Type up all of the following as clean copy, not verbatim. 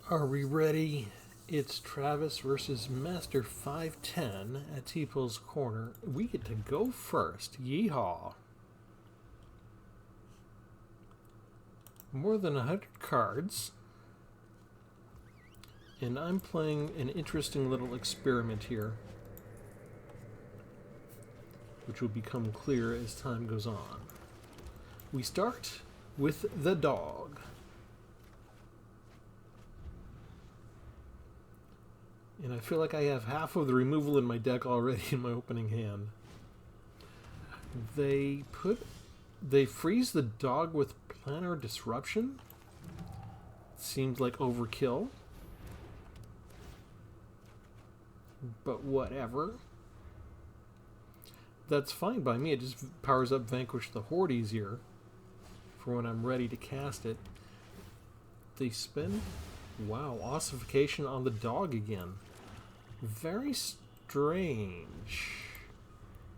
Are we ready? It's Travis versus Master 510 at Tpull's corner. We get to go first. Yeehaw. More than 100 cards. And I'm playing an interesting little experiment here, which will become clear as time goes on. We start with the dog. And I feel like I have half of the removal in my deck already in my opening hand. They freeze the dog with planar disruption. Seems like overkill. But whatever. That's fine by me. It just powers up Vanquish the Horde easier for when I'm ready to cast it. They spend... Wow, ossification on the dog again. Very strange.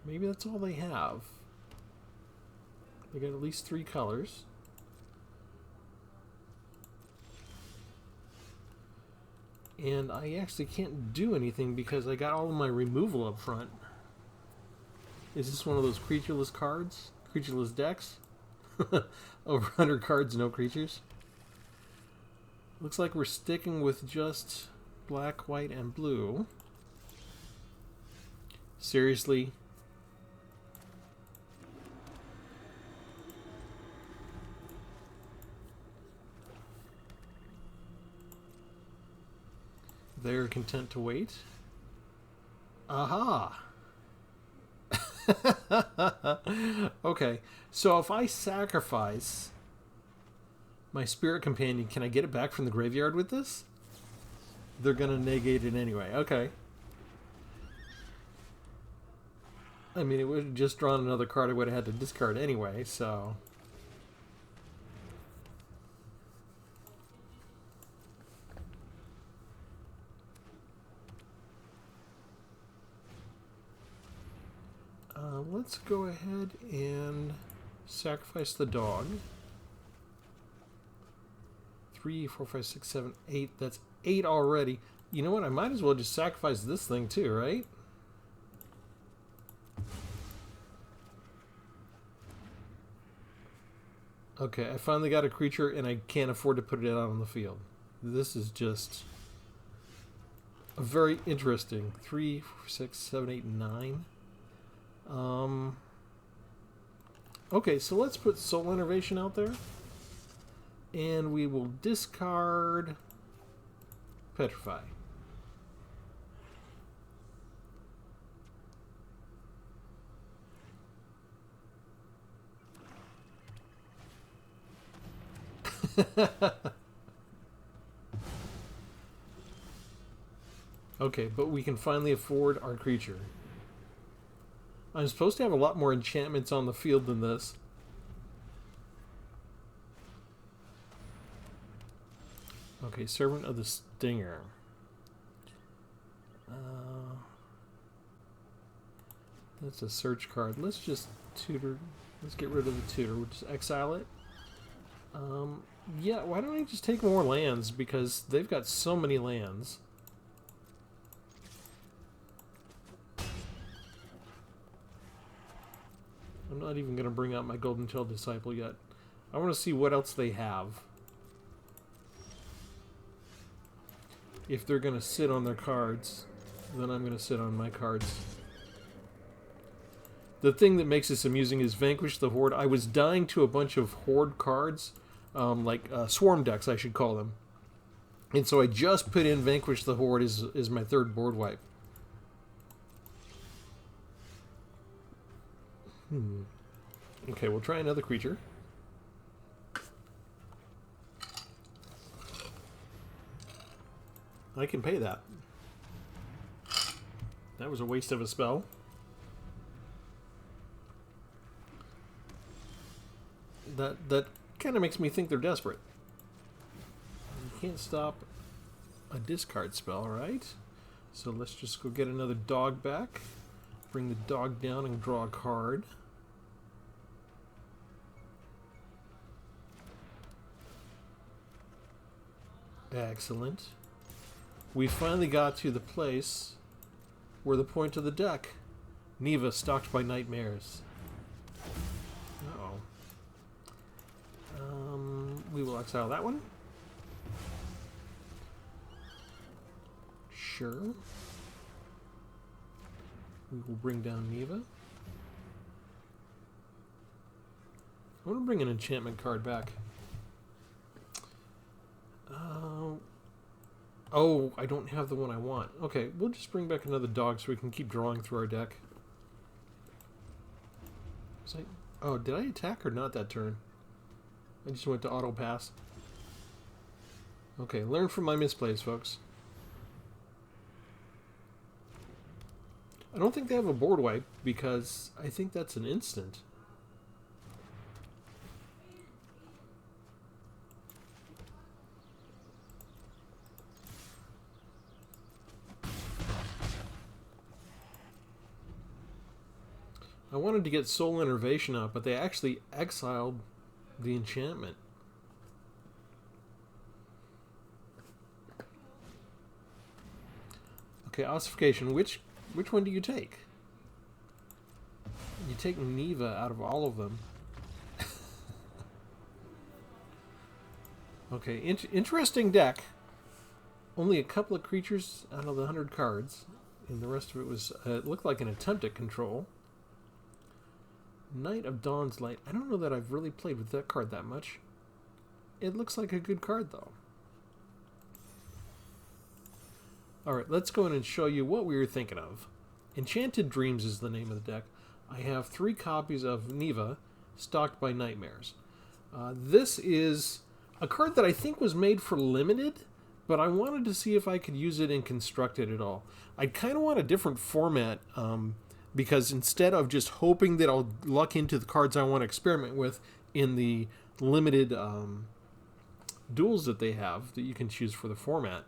Maybe that's all they have. They got at least 3 colors. And I actually can't do anything because I got all of my removal up front. Is this one of those creatureless cards? Creatureless decks? Over 100 cards, no creatures? Looks like we're sticking with just black, white, and blue. Seriously? They're content to wait. Aha! Okay, so if I sacrifice my spirit companion, can I get it back from the graveyard with this? They're gonna negate it anyway. Okay. I mean, it would have just drawn another card I would have had to discard anyway, so... let's go ahead and sacrifice the dog. 3, 4, 5, 6, 7, 8. That's 8 already. You know what? I might as well just sacrifice this thing too, right? Okay, I finally got a creature and I can't afford to put it out on the field. This is just a very interesting. 3, 4, 6, 7, 8, 9. Okay, so let's put Soul Innervation out there. And we will discard Petrify. Okay, but we can finally afford our creature. I'm supposed to have a lot more enchantments on the field than this. Okay, Servant of the Stinger. That's a search card. Let's just tutor. Let's get rid of the tutor. We'll just exile it. Yeah, why don't I just take more lands? Because they've got so many lands. I'm not even going to bring out my Golden Tail Disciple yet. I want to see what else they have. If they're going to sit on their cards, then I'm going to sit on my cards. The thing that makes this amusing is Vanquish the Horde. I was dying to a bunch of Horde cards, like Swarm decks, I should call them. And so I just put in Vanquish the Horde as my third board wipe. Okay, we'll try another creature. I can pay that. That was a waste of a spell. That kind of makes me think they're desperate. You can't stop a discard spell, right? So let's just go get another dog back. Bring the dog down and draw a card. Excellent. We finally got to the place where the point of the deck. Neva, stalked by nightmares. Uh-oh. We will exile that one. Sure. We will bring down Neva. I want to bring an enchantment card back. Oh, I don't have the one I want. Okay, we'll just bring back another dog so we can keep drawing through our deck. Oh, did I attack or not that turn? I just went to auto pass. Okay, learn from my misplays, folks. I don't think they have a board wipe because I think that's an instant. I wanted to get Soul Innervation out, but they actually exiled the enchantment. Okay, ossification. Which one do you take? You take Neva out of all of them. Okay, interesting deck. Only a couple of creatures out of the 100 cards, and the rest of it was it looked like an attempt at control. Knight of Dawn's Light. I don't know that I've really played with that card that much. It looks like a good card, though. Alright, let's go in and show you what we were thinking of. Enchanted Dreams is the name of the deck. I have 3 copies of Neva, stalked by nightmares. This is a card that I think was made for limited, but I wanted to see if I could use it in Constructed at all. I kind of want a different format, because instead of just hoping that I'll luck into the cards I want to experiment with in the limited duels that they have that you can choose for the format,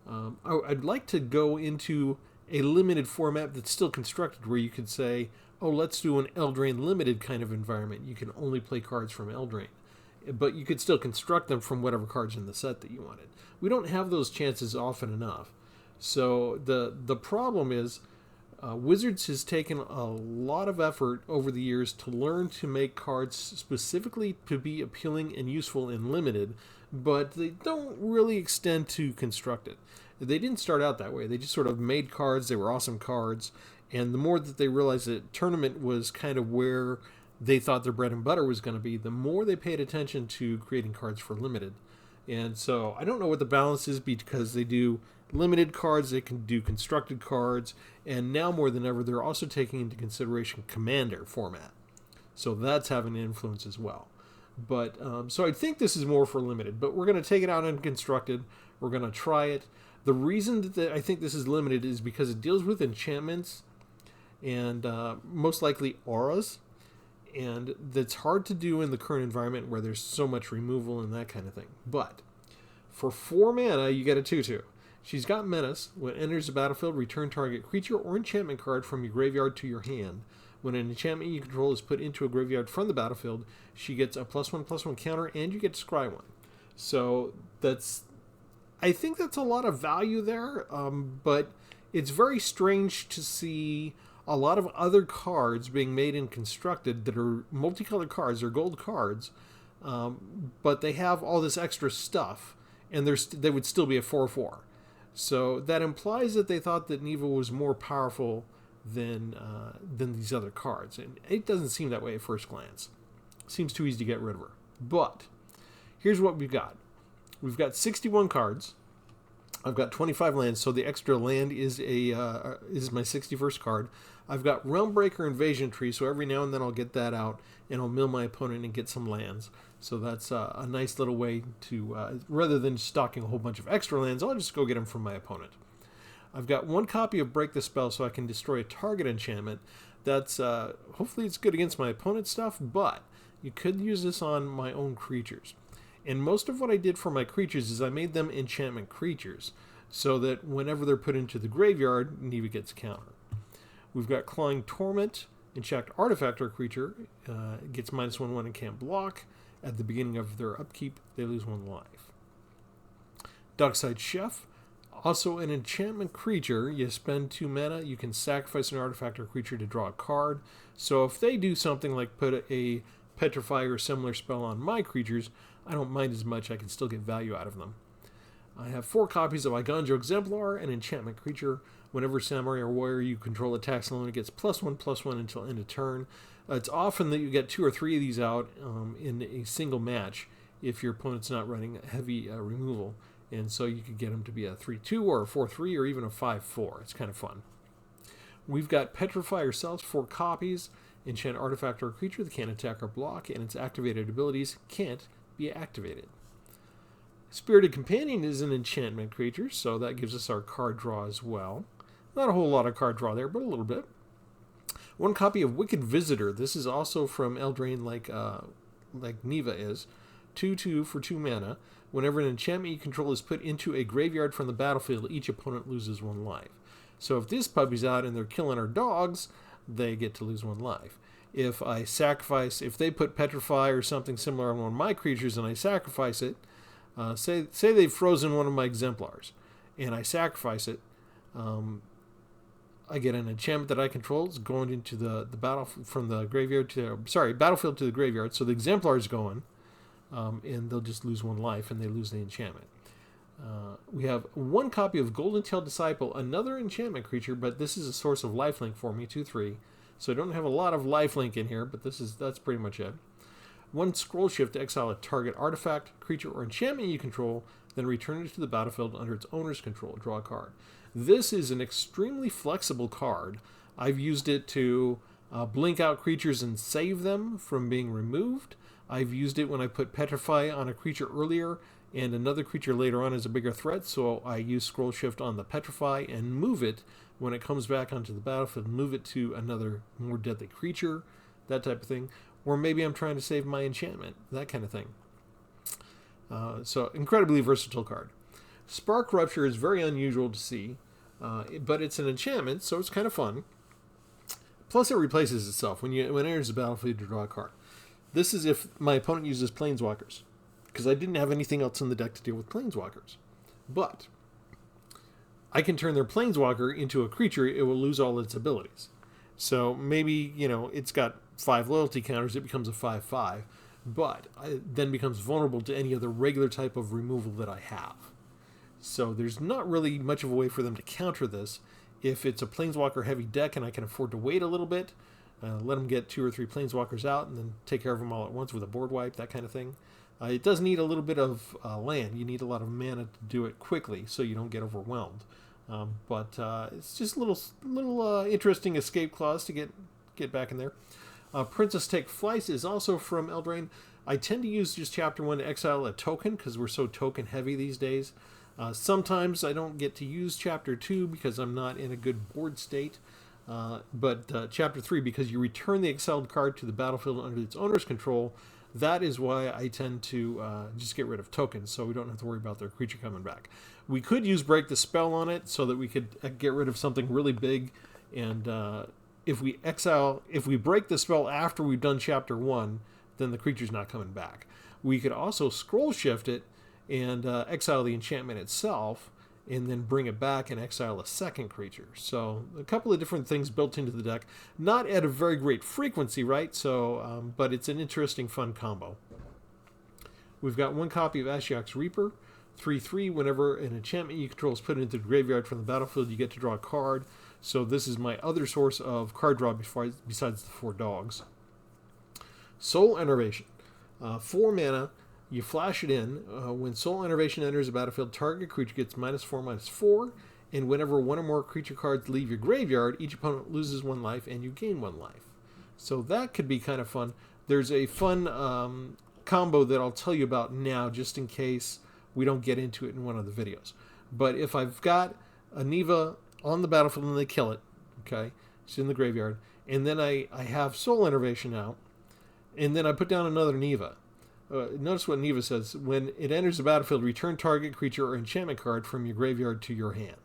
I'd like to go into a limited format that's still constructed, where you could say, oh, let's do an Eldraine limited kind of environment. You can only play cards from Eldraine, but you could still construct them from whatever cards in the set that you wanted. We don't have those chances often enough. So the problem is, Wizards has taken a lot of effort over the years to learn to make cards specifically to be appealing and useful in limited, but they don't really extend to constructed. They didn't start out that way. They just sort of made cards. They were awesome cards, and the more that they realized that tournament was kind of where they thought their bread and butter was going to be, the more they paid attention to creating cards for limited. And so I don't know what the balance is, because they do limited cards, they can do constructed cards, and now more than ever they're also taking into consideration Commander format. So that's having an influence as well. But so I think this is more for limited, but we're going to take it out in constructed. We're going to try it. The reason that I think this is limited is because it deals with enchantments and most likely auras, and that's hard to do in the current environment where there's so much removal and that kind of thing. But for 4 mana, you get a 2/2. She's got Menace. When it enters the battlefield, return target creature or enchantment card from your graveyard to your hand. When an enchantment you control is put into a graveyard from the battlefield, she gets a +1/+1 counter, and you get to scry 1. So I think that's a lot of value there, but it's very strange to see a lot of other cards being made and constructed that are multicolored cards or gold cards, but they have all this extra stuff, and they would still be a 4/4. So that implies that they thought that Neva was more powerful than these other cards, and it doesn't seem that way at first glance. Seems too easy to get rid of her. But here's what we've got. We've got 61 cards. I've got 25 lands, so the extra land is my 61st card. I've got Realmbreaker Invasion Tree, so every now and then I'll get that out, and I'll mill my opponent and get some lands. So that's a nice little way to, rather than stocking a whole bunch of extra lands, I'll just go get them from my opponent. I've got 1 copy of Break the Spell, so I can destroy a target enchantment. That's, hopefully it's good against my opponent's stuff, but you could use this on my own creatures. And most of what I did for my creatures is I made them enchantment creatures, so that whenever they're put into the graveyard, Neva gets counter. We've got Clawing Torment. Enchant artifact or creature gets -1/1 and can't block. At the beginning of their upkeep, they lose 1 life. Dockside Chef, also an enchantment creature. You spend 2 mana, you can sacrifice an artifact or creature to draw a card. So if they do something like put a petrify or similar spell on my creatures, I don't mind as much, I can still get value out of them. I have 4 copies of Iganjo Exemplar, an enchantment creature. Whenever samurai or warrior you control attacks alone, it gets +1/+1 until end of turn. It's often that you get 2 or 3 of these out in a single match if your opponent's not running heavy removal. And so you could get them to be a 3/2 or a 4/3 or even a 5/4. It's kind of fun. We've got Petrify yourselves, 4 copies. Enchant artifact or creature that can't attack or block, and its activated abilities can't be activated. Spirited Companion is an enchantment creature, so that gives us our card draw as well. Not a whole lot of card draw there, but a little bit. 1 copy of Wicked Visitor. This is also from Eldraine, like Neva is. 2/2 for 2 mana. Whenever an enchantment you control is put into a graveyard from the battlefield, each opponent loses 1 life. So if this puppy's out and they're killing our dogs, they get to lose 1 life. If I sacrifice, if they put Petrify or something similar on one of my creatures and I sacrifice it, say they've frozen one of my exemplars, and I sacrifice it, I get an enchantment that I control. It's going into the battle from the graveyard to battlefield to the graveyard. So the exemplar is going, and they'll just lose 1 life, and they lose the enchantment. We have 1 copy of Golden Tail Disciple, another enchantment creature, but this is a source of lifelink for me, 2/3. So I don't have a lot of lifelink in here, but that's pretty much it. 1 Scroll Shift to exile a target artifact, creature, or enchantment you control, then return it to the battlefield under its owner's control. Draw a card. This is an extremely flexible card. I've used it to blink out creatures and save them from being removed. I've used it when I put Petrify on a creature earlier and another creature later on is a bigger threat, so I use Scroll Shift on the Petrify and move it when it comes back onto the battlefield, move it to another more deadly creature, that type of thing. Or maybe I'm trying to save my enchantment, that kind of thing. So incredibly versatile card. Spark Rupture is very unusual to see, but it's an enchantment, so it's kind of fun. Plus it replaces itself when it enters the battlefield to draw a card. This is if my opponent uses Planeswalkers, because I didn't have anything else in the deck to deal with Planeswalkers. But I can turn their Planeswalker into a creature, it will lose all its abilities. So maybe, it's got 5 loyalty counters, it becomes a 5/5, but it then becomes vulnerable to any other regular type of removal that I have. So there's not really much of a way for them to counter this. If it's a Planeswalker heavy deck and I can afford to wait a little bit, let them get 2 or 3 Planeswalkers out and then take care of them all at once with a board wipe, that kind of thing. It does need a little bit of land. You need a lot of mana to do it quickly so you don't get overwhelmed. But it's just a little interesting escape clause to get back in there. Princess Take Flight is also from Eldraine. I tend to use just Chapter 1 to exile a token because we're so token heavy these days. Sometimes I don't get to use Chapter 2 because I'm not in a good board state. But Chapter 3, because you return the exiled card to the battlefield under its owner's control, that is why I tend to just get rid of tokens, so we don't have to worry about their creature coming back. We could use Break the Spell on it so that we could get rid of something really big, and if we break the spell after we've done Chapter 1, then the creature's not coming back. We could also Scroll Shift it and exile the enchantment itself, and then bring it back and exile a second creature. So a couple of different things built into the deck. Not at a very great frequency, right? So, but it's an interesting, fun combo. We've got 1 copy of Ashiok's Reaper. 3/3, whenever an enchantment you control is put into the graveyard from the battlefield, you get to draw a card. So this is my other source of card draw besides the 4 dogs. Soul Enervation. 4 mana. You flash it in. When Soul Enervation enters the battlefield, target creature gets -4/-4, and whenever 1 or more creature cards leave your graveyard, each opponent loses 1 life and you gain 1 life. So that could be kind of fun. There's a fun combo that I'll tell you about now, just in case we don't get into it in one of the videos. But if I've got a Neva on the battlefield and they kill it, okay, it's in the graveyard, and then I have Soul Enervation out, and then I put down another Neva. Notice what Neva says. When it enters the battlefield, return target creature or enchantment card from your graveyard to your hand.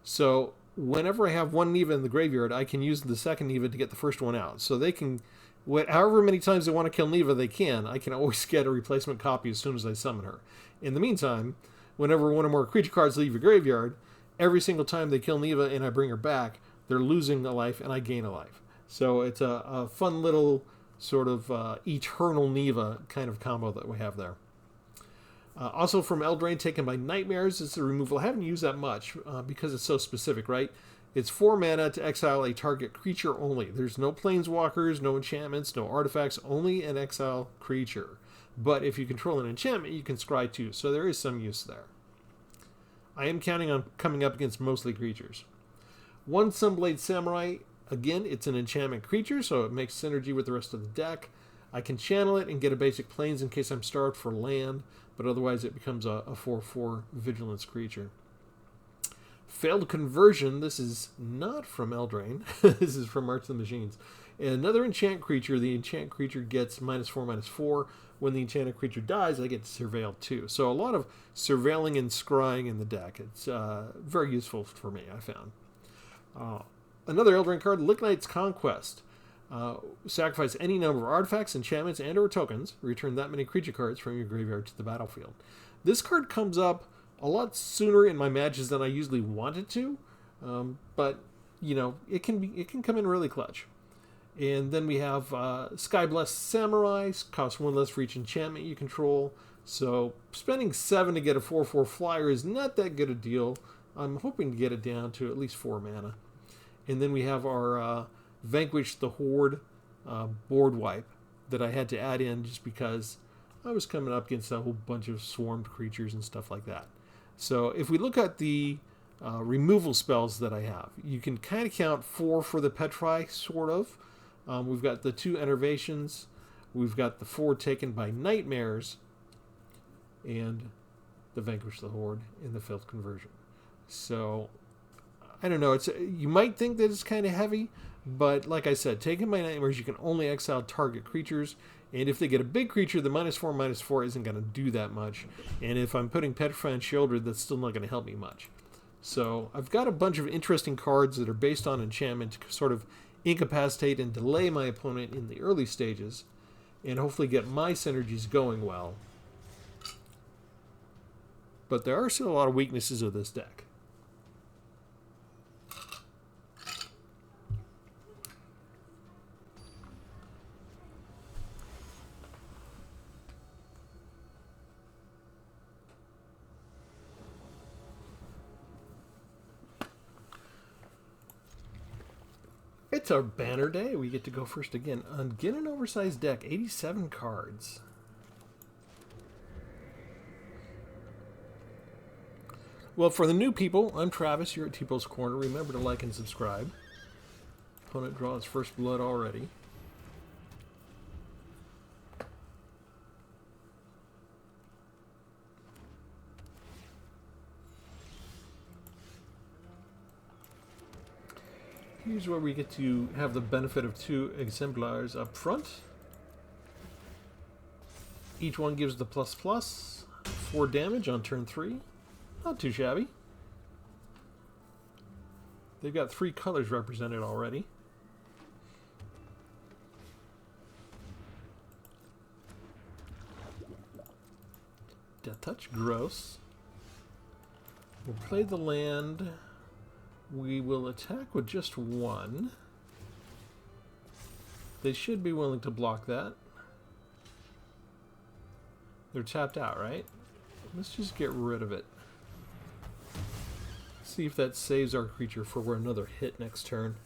So whenever I have 1 Neva in the graveyard, I can use the second Neva to get the first one out. So they can, however many times they want to kill Neva, they can. I can always get a replacement copy as soon as I summon her. In the meantime, whenever one or more creature cards leave your graveyard, every single time they kill Neva and I bring her back, they're losing a life and I gain a life. So it's a fun little sort of eternal Neva kind of combo that we have there. Also from Eldraine, taken by Nightmares, it's a removal. I haven't used that much because it's so specific, right? It's 4 mana to exile a target creature only. There's no planeswalkers, no enchantments, no artifacts, only an exile creature. But if you control an enchantment, you can scry too, so there is some use there. I am counting on coming up against mostly creatures. One Sunblade Samurai, again, it's an enchantment creature, so it makes synergy with the rest of the deck. I can channel it and get a basic plains in case I'm starved for land, but otherwise it becomes a 4/4 vigilance creature. Failed Conversion, this is not from Eldraine, this is from Arts of the Machines. Another enchant creature, the enchant creature gets -4/-4. When the enchanted creature dies, I get surveilled too. So a lot of surveilling and scrying in the deck. It's very useful for me, I found. Another Eldraine card, Lignite's Conquest. Sacrifice any number of artifacts, enchantments, and or tokens. Return that many creature cards from your graveyard to the battlefield. This card comes up a lot sooner in my matches than I usually want it to, but you know it can come in really clutch. And then we have Skyblessed Samurai, costs 1 less for each enchantment you control. So spending 7 to get a 4/4 flyer is not that good a deal. I'm hoping to get it down to at least 4 mana. And then we have our Vanquish the Horde board wipe that I had to add in just because I was coming up against a whole bunch of swarmed creatures and stuff like that. So if we look at the removal spells that I have, you can kind of count 4 for the Petrify, sort of. We've got the 2 Enervations, we've got the 4 taken by Nightmares, and the Vanquish the Horde and the Failed Conversion. So, I don't know, you might think that it's kind of heavy, but like I said, taken by Nightmares, you can only exile target creatures, and if they get a big creature, the -4/-4 isn't going to do that much, and if I'm putting Petrify and Shieldred, that's still not going to help me much. So, I've got a bunch of interesting cards that are based on enchantment to sort of incapacitate and delay my opponent in the early stages and hopefully get my synergies going well. But there are still a lot of weaknesses of this deck. It's our banner day. We get to go first again. Again, an oversized deck, 87 cards. Well, for the new people, I'm Travis. You're at Tpull's Corner. Remember to like and subscribe. Opponent draws first blood already. Here's where we get to have the benefit of 2 exemplars up front. Each one gives the ++, 4 damage on turn 3. Not too shabby. They've got 3 colors represented already. Death Touch, gross. We'll play the land. We will attack with just 1. They should be willing to block that. They're tapped out, right? Let's just get rid of it. See if that saves our creature for another hit next turn.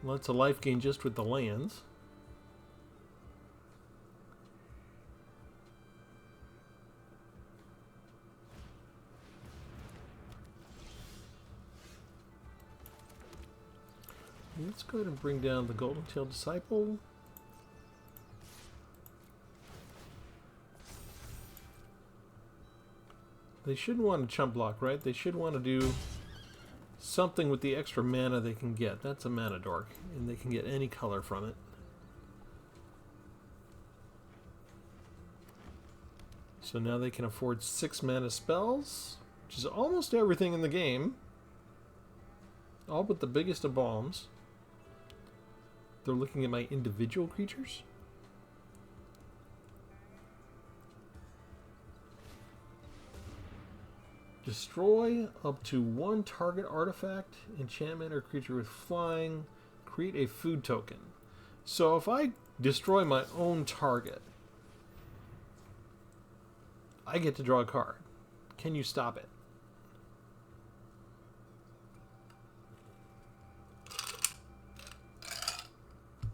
Lots of life gain just with the lands. Let's go ahead and bring down the Golden-Tailed Disciple. They shouldn't want to chump block, right? They should want to do something with the extra mana they can get. That's a mana dork, and they can get any color from it. So now they can afford 6 mana spells, which is almost everything in the game. All but the biggest of bombs. They're looking at my individual creatures. Destroy up to one target artifact, enchantment, or creature with flying. Create a food token. So if I destroy my own target, I get to draw a card. Can you stop it?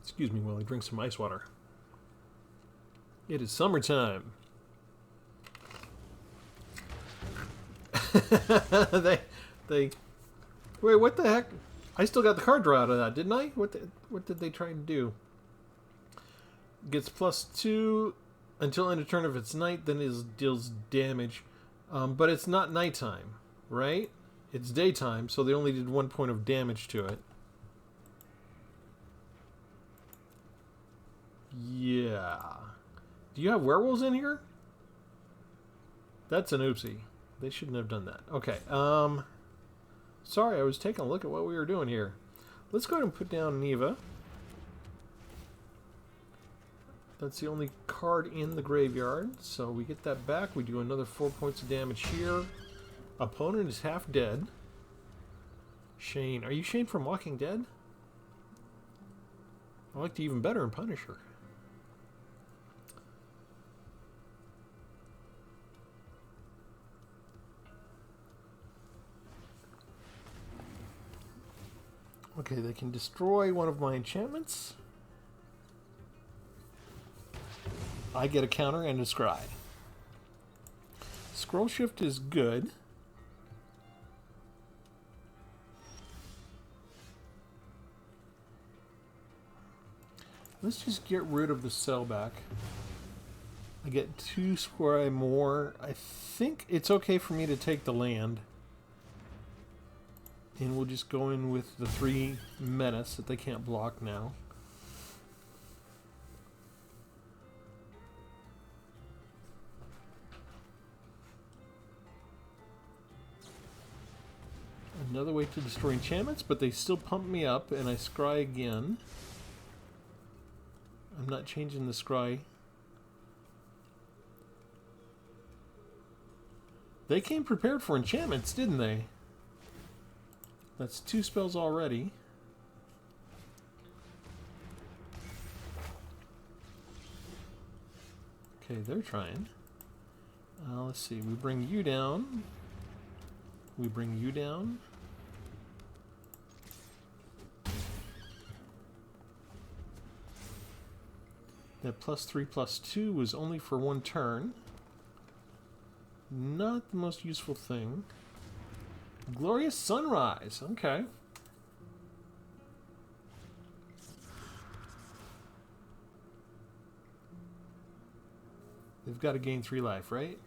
Excuse me while I drink some ice water. It is summertime. they wait, what the heck? I still got the card draw out of that, didn't I? What did they try to do? Gets +2 until end of turn if it's night, then it deals damage. But it's not nighttime, right? It's daytime, so they only did 1 point of damage to it. Yeah. Do you have werewolves in here? That's an oopsie. They shouldn't have done that. Okay. Sorry, I was taking a look at what we were doing here. Let's go ahead and put down Neva. That's the only card in the graveyard, so we get that back. We do another 4 points of damage here. Opponent is half dead. Shane. Are you Shane from Walking Dead? I liked you even better in Punisher. Okay, they can destroy one of my enchantments. I get a counter and a scry. Scroll shift is good. Let's just get rid of the sellback. I get 2 scry more. I think it's okay for me to take the land. And we'll just go in with the 3 menace that they can't block now. Another way to destroy enchantments, but they still pump me up, and I scry again. I'm not changing the scry. They came prepared for enchantments, didn't they? That's 2 spells already. Okay, they're trying. Let's see. We bring you down. We bring you down. That +3/+2 was only for 1 turn. Not the most useful thing. Glorious Sunrise. Okay. They've got to gain 3 life, right?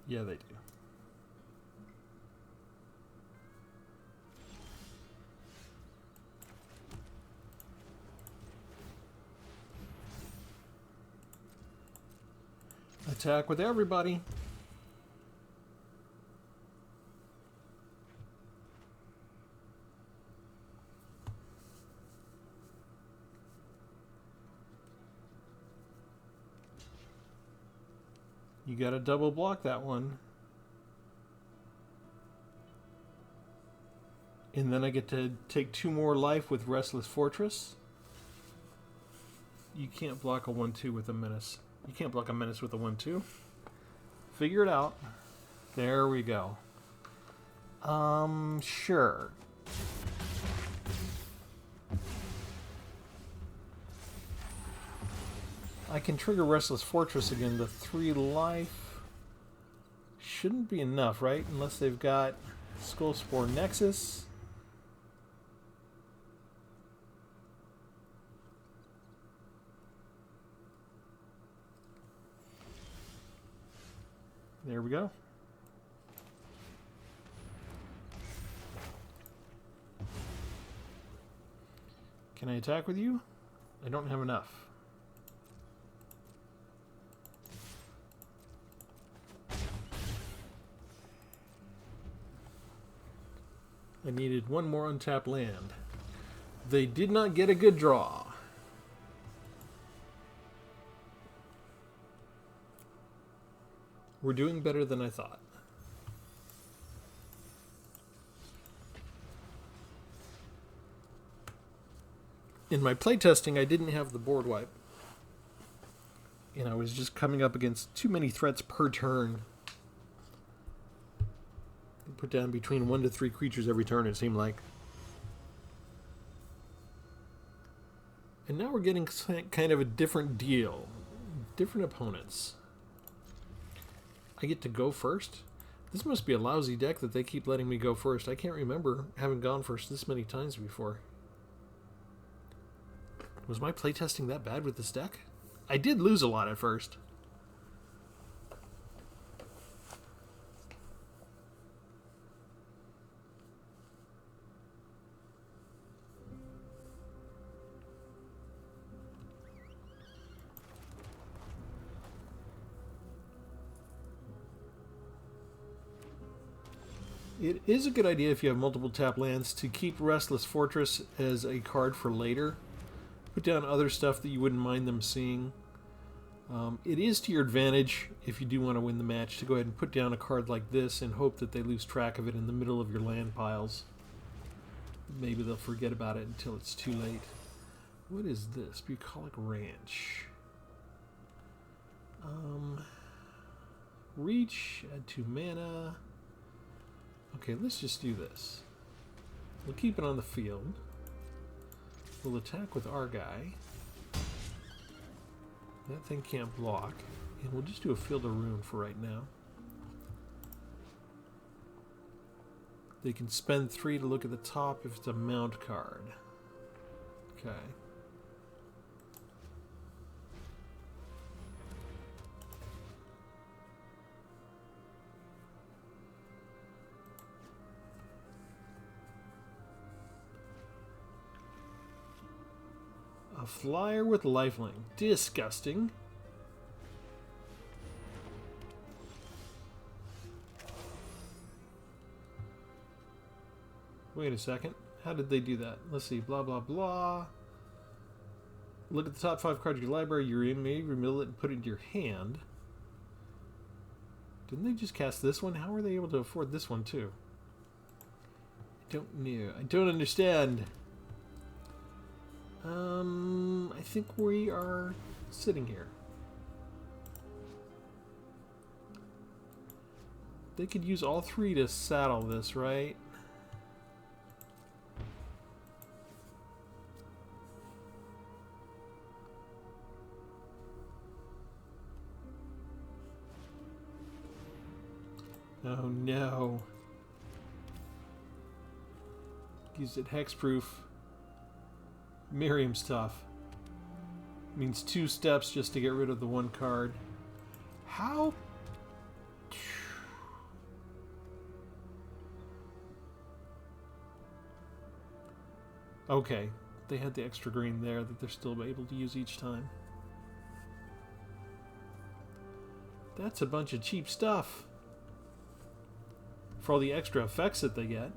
Yeah, they do. Attack with everybody. You gotta double block that one. And then I get to take 2 more life with Restless Fortress. You can't block a 1/2 with a menace. You can't block a menace with a 1/2. Figure it out. There we go. Sure. I can trigger Restless Fortress again. The 3 life shouldn't be enough, right? Unless they've got Skullspore Nexus. There we go. Can I attack with you? I don't have enough. I needed 1 more untapped land. They did not get a good draw. We're doing better than I thought. In my playtesting, I didn't have the board wipe. And I was just coming up against too many threats per turn. Put down between 1 to 3 creatures every turn, it seemed like. And now we're getting kind of a different deal. Different opponents. I get to go first? This must be a lousy deck that they keep letting me go first. I can't remember having gone first this many times before. Was my playtesting that bad with this deck? I did lose a lot at first. It is a good idea if you have multiple tap lands to keep Restless Fortress as a card for later. Put down other stuff that you wouldn't mind them seeing. It is to your advantage, if you do want to win the match, to go ahead and put down a card like this and hope that they lose track of it in the middle of your land piles. Maybe they'll forget about it until it's too late. What is this? Bucolic Ranch. Reach, add 2 mana. Okay, let's just do this. We'll keep it on the field. We'll attack with our guy. That thing can't block. And we'll just do a Field of Ruin for right now. They can spend 3 to look at the top if it's a mount card. Okay. A flyer with lifelink. Disgusting. Wait a second. How did they do that? Let's see. Blah, blah, blah. Look at the top 5 cards of your library. You may remove it and put it into your hand. Didn't they just cast this one? How are they able to afford this one, too? I don't know. I don't understand. I think we are sitting here. They could use all 3 to saddle this, right? Oh no. Use it hexproof. Miriam's tough. Means 2 steps just to get rid of the 1 card. How? Okay. They had the extra green there that they're still able to use each time. That's a bunch of cheap stuff. For all the extra effects that they get.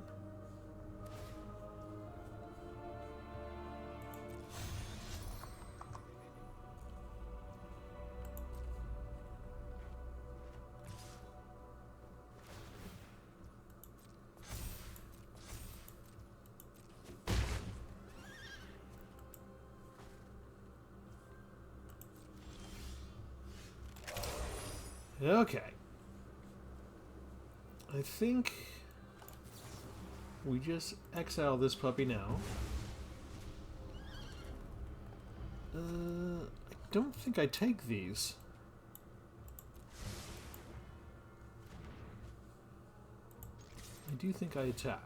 Okay. I think we just exile this puppy now. I don't think I take these. I do think I attack.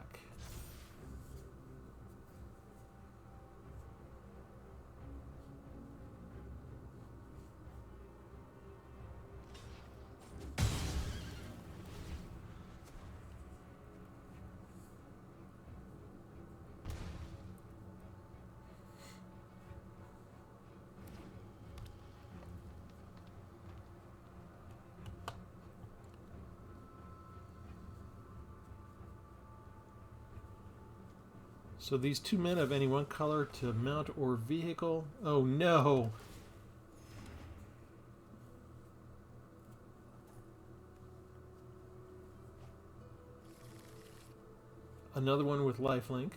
So these 2 men of any 1 color to mount or vehicle. Oh no! Another one with lifelink.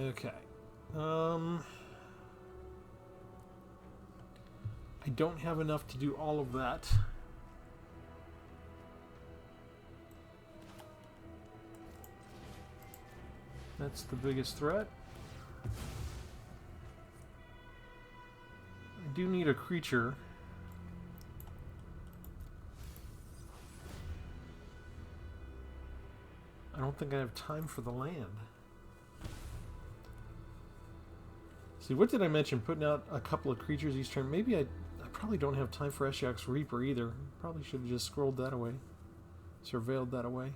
Okay. I don't have enough to do all of that. That's the biggest threat. I do need a creature. I don't think I have time for the land. See, what did I mention? Putting out a couple of creatures each turn. Maybe I probably don't have time for Eshak's Reaper either. Probably should have just scrolled that away. Surveilled that away.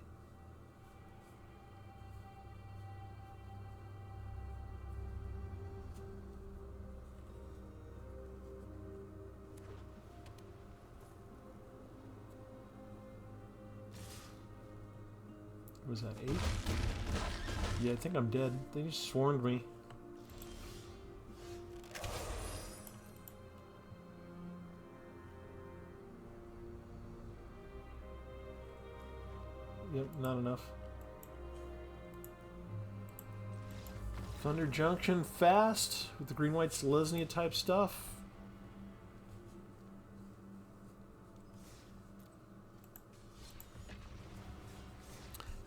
Was that 8? Yeah, I think I'm dead. They just swarmed me. Yep, not enough. Thunder Junction fast with the green-white Selesnya type stuff.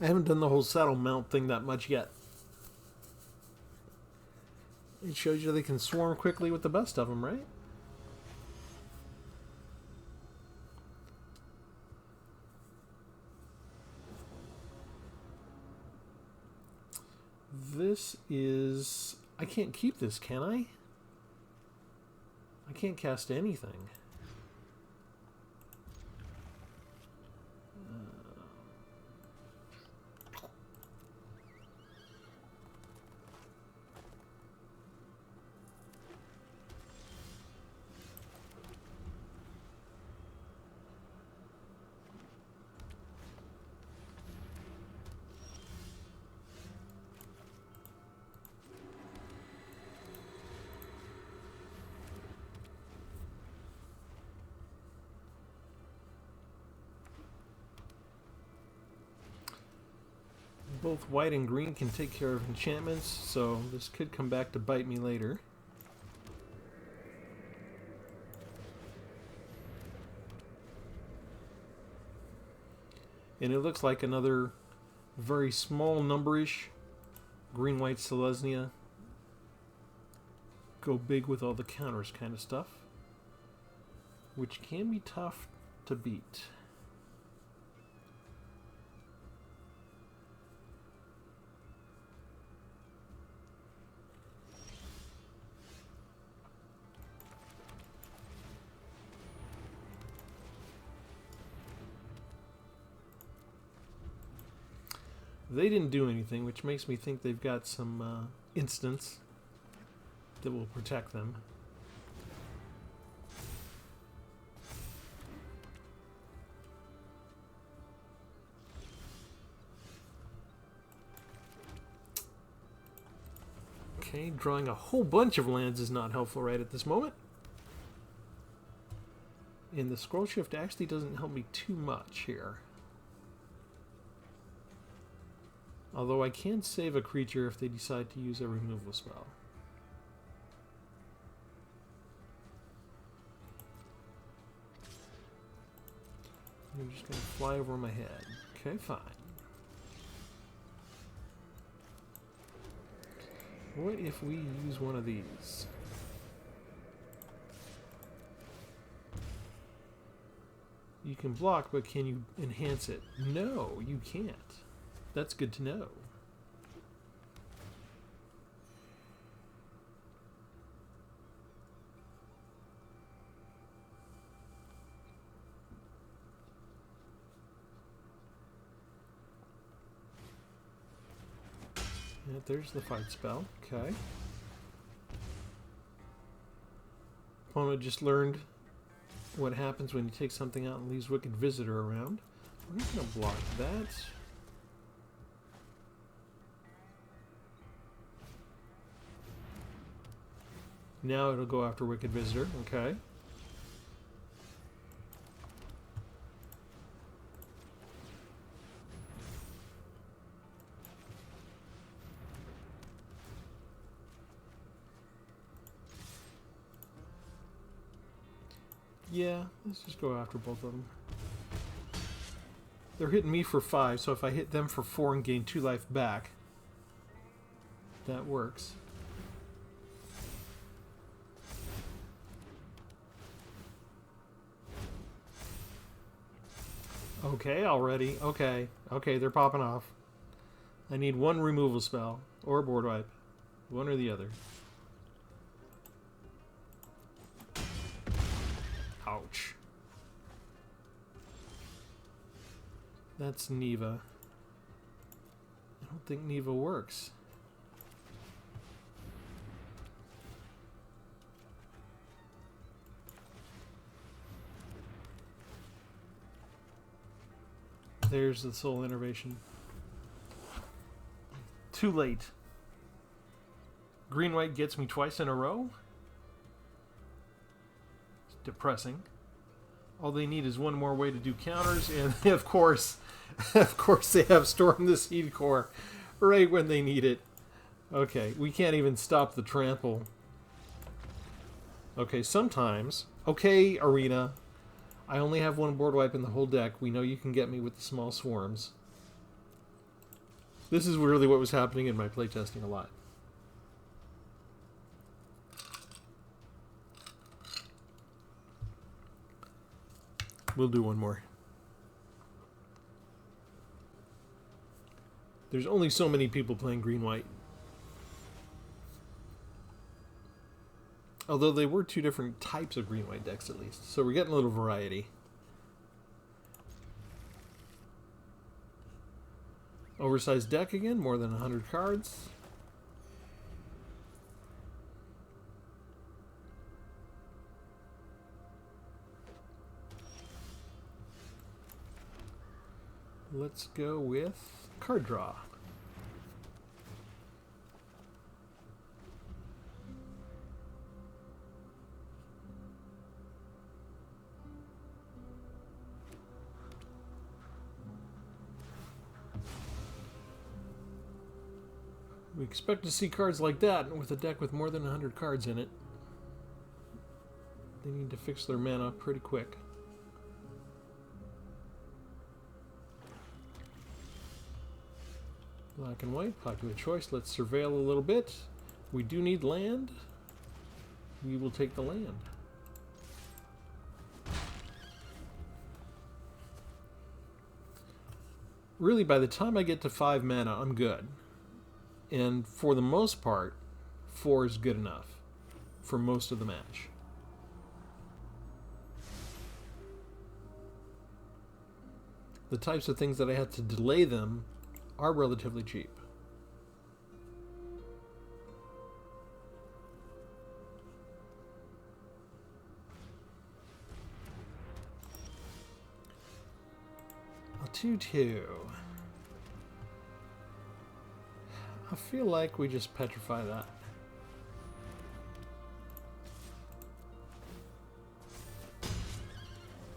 I haven't done the whole saddle mount thing that much yet. It shows you they can swarm quickly with the best of them, right? This is... I can't keep this, can I? I can't cast anything. Both white and green can take care of enchantments, so this could come back to bite me later. And it looks like another very small numberish green-white Selesnya. Go big with all the counters kind of stuff, which can be tough to beat. They didn't do anything, which makes me think they've got some instants that will protect them. Okay, drawing a whole bunch of lands is not helpful right at this moment. And the scroll shift actually doesn't help me too much here. Although I can save a creature if they decide to use a removal spell. You're just going to fly over my head. Okay, fine. What if we use one of these? You can block, but can you enhance it? No, you can't. That's good to know. Yeah, there's the fight spell. Okay. Opponent just learned what happens when you take something out and leaves Wicked Visitor around. I'm just going to block that. Now it'll go after Wicked Visitor. Okay. Yeah, let's just go after both of them. They're hitting me for 5, so if I hit them for 4 and gain 2 life back, that works. Okay, already. Okay, they're popping off. I need 1 removal spell, or a board wipe. One or the other. Ouch. That's Neva. I don't think Neva works. There's the soul innervation. Too late. Green-white gets me twice in a row. It's depressing. All they need is one more way to do counters, and of course they have Storm the Seed Core right when they need it. Okay, we can't even stop the trample. Okay, sometimes. Okay, Arena. I only have 1 board wipe in the whole deck. We know you can get me with the small swarms. This is really what was happening in my playtesting a lot. We'll do one more. There's only so many people playing green-white. Although they were 2 different types of green-white decks at least. So we're getting a little variety. Oversized deck again, more than 100 cards. Let's go with card draw. We expect to see cards like that with a deck with more than 100 cards in it. They need to fix their mana pretty quick. Black and white, popular choice. Let's surveil a little bit. We do need land. We will take the land. Really, by the time I get to 5 mana, I'm good. And for the most part, 4 is good enough for most of the match. The types of things that I had to delay them are relatively cheap. A 2/2. I feel like we just petrify that.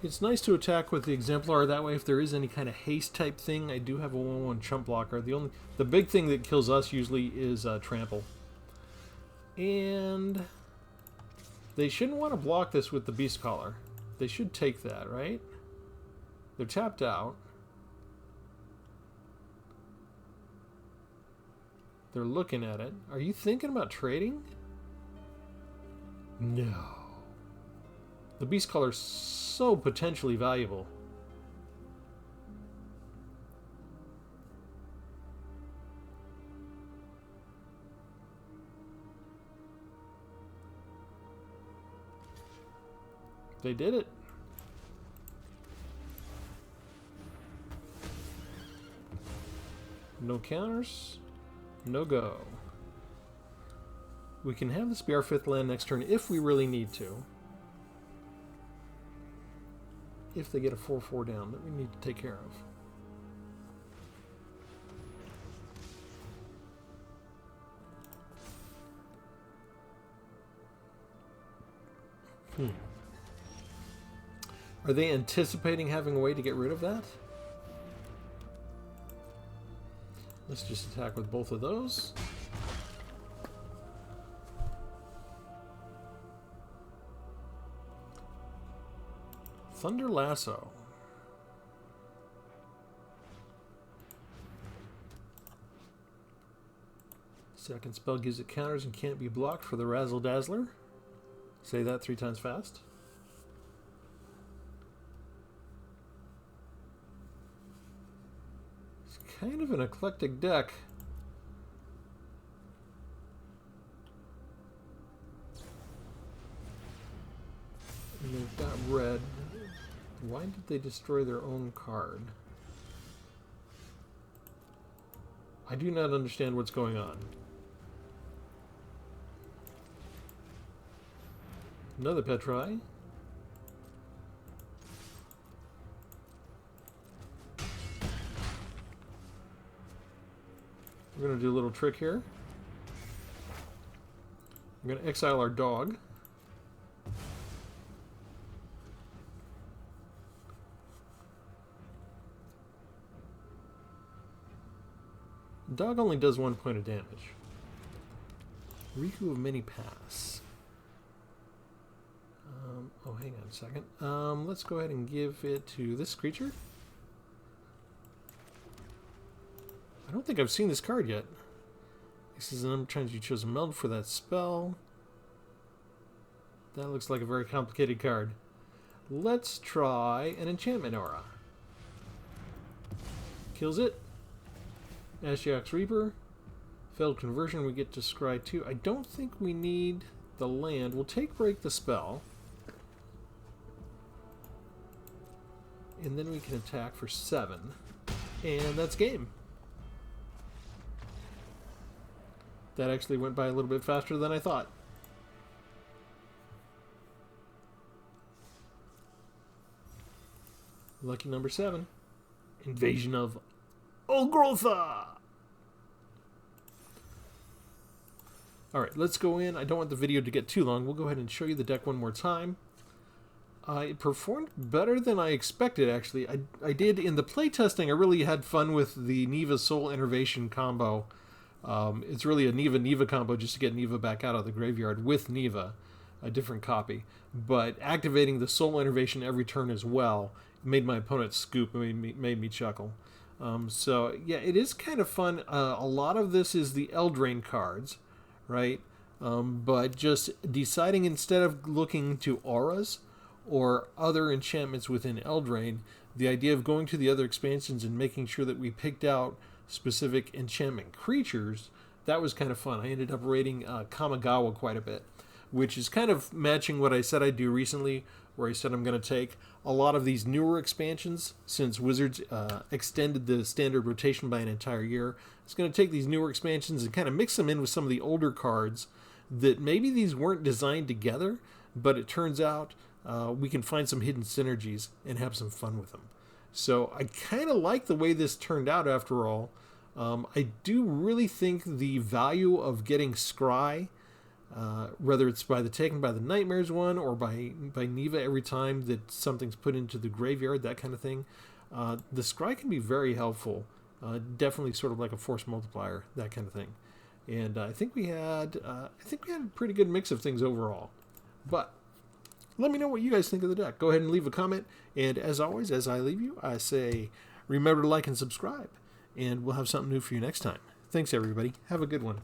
It's nice to attack with the Exemplar, that way if there is any kind of haste type thing, I do have a 1/1 chump blocker. The big thing that kills us usually is trample. And they shouldn't want to block this with the Beast Collar. They should take that, right? They're tapped out. They're looking at it. Are you thinking about trading? No. The Beast Collar's so potentially valuable. They did it. No counters. No go. We can have this be our 5th land next turn if we really need to. if they get a 4/4 down that we need to take care of. Are they anticipating having a way to get rid of that? Let's just attack with both of those. Thunder Lasso. Second spell gives it counters and can't be blocked for the Razzle Dazzler. Say that 3 times fast. It's kind of an eclectic deck. And they've got red. Why did they destroy their own card? I do not understand what's going on. Another Petri. We're going to do a little trick here. We're going to exile our dog. Dog only does 1 point of damage. Riku of Many Pass. Oh, hang on a second. Let's go ahead and give it to this creature. I don't think I've seen this card yet. This is the number of times you chose a meld for that spell. That looks like a very complicated card. Let's try an Enchantment Aura. Kills it. Ashiok's Reaper. Failed conversion, we get to scry 2. I don't think we need the land. We'll take break the spell. And then we can attack for 7. And that's game. That actually went by a little bit faster than I thought. Lucky number 7. Invasion of Olgrotha! Alright, let's go in. I don't want the video to get too long. We'll go ahead and show you the deck one more time. It performed better than I expected, actually. I did, in the playtesting, I really had fun with the Neva Soul Innervation combo. It's really a Neva combo just to get Neva back out of the graveyard with Neva, a different copy. But activating the Soul Innervation every turn as well made my opponent scoop, made me chuckle. So, yeah, it is kind of fun. A lot of this is the Eldraine cards, right? But just deciding instead of looking to auras or other enchantments within Eldraine, the idea of going to the other expansions and making sure that we picked out specific enchantment creatures, that was kind of fun. I ended up rating Kamigawa quite a bit, which is kind of matching what I said I'd do recently, where I said I'm going to take a lot of these newer expansions, since Wizards extended the standard rotation by an entire year. It's going to take these newer expansions and kind of mix them in with some of the older cards that maybe these weren't designed together, but it turns out we can find some hidden synergies and have some fun with them. So I kind of like the way this turned out after all. I do really think the value of getting Scry, whether it's by the Taken by the Nightmares one or by Neva every time that something's put into the graveyard, that kind of thing, the Scry can be very helpful. Definitely sort of like a force multiplier, that kind of thing. And I think we had a pretty good mix of things overall. But let me know what you guys think of the deck. Go ahead and leave a comment. And as always, as I leave you, I say remember to like and subscribe. And we'll have something new for you next time. Thanks, everybody. Have a good one.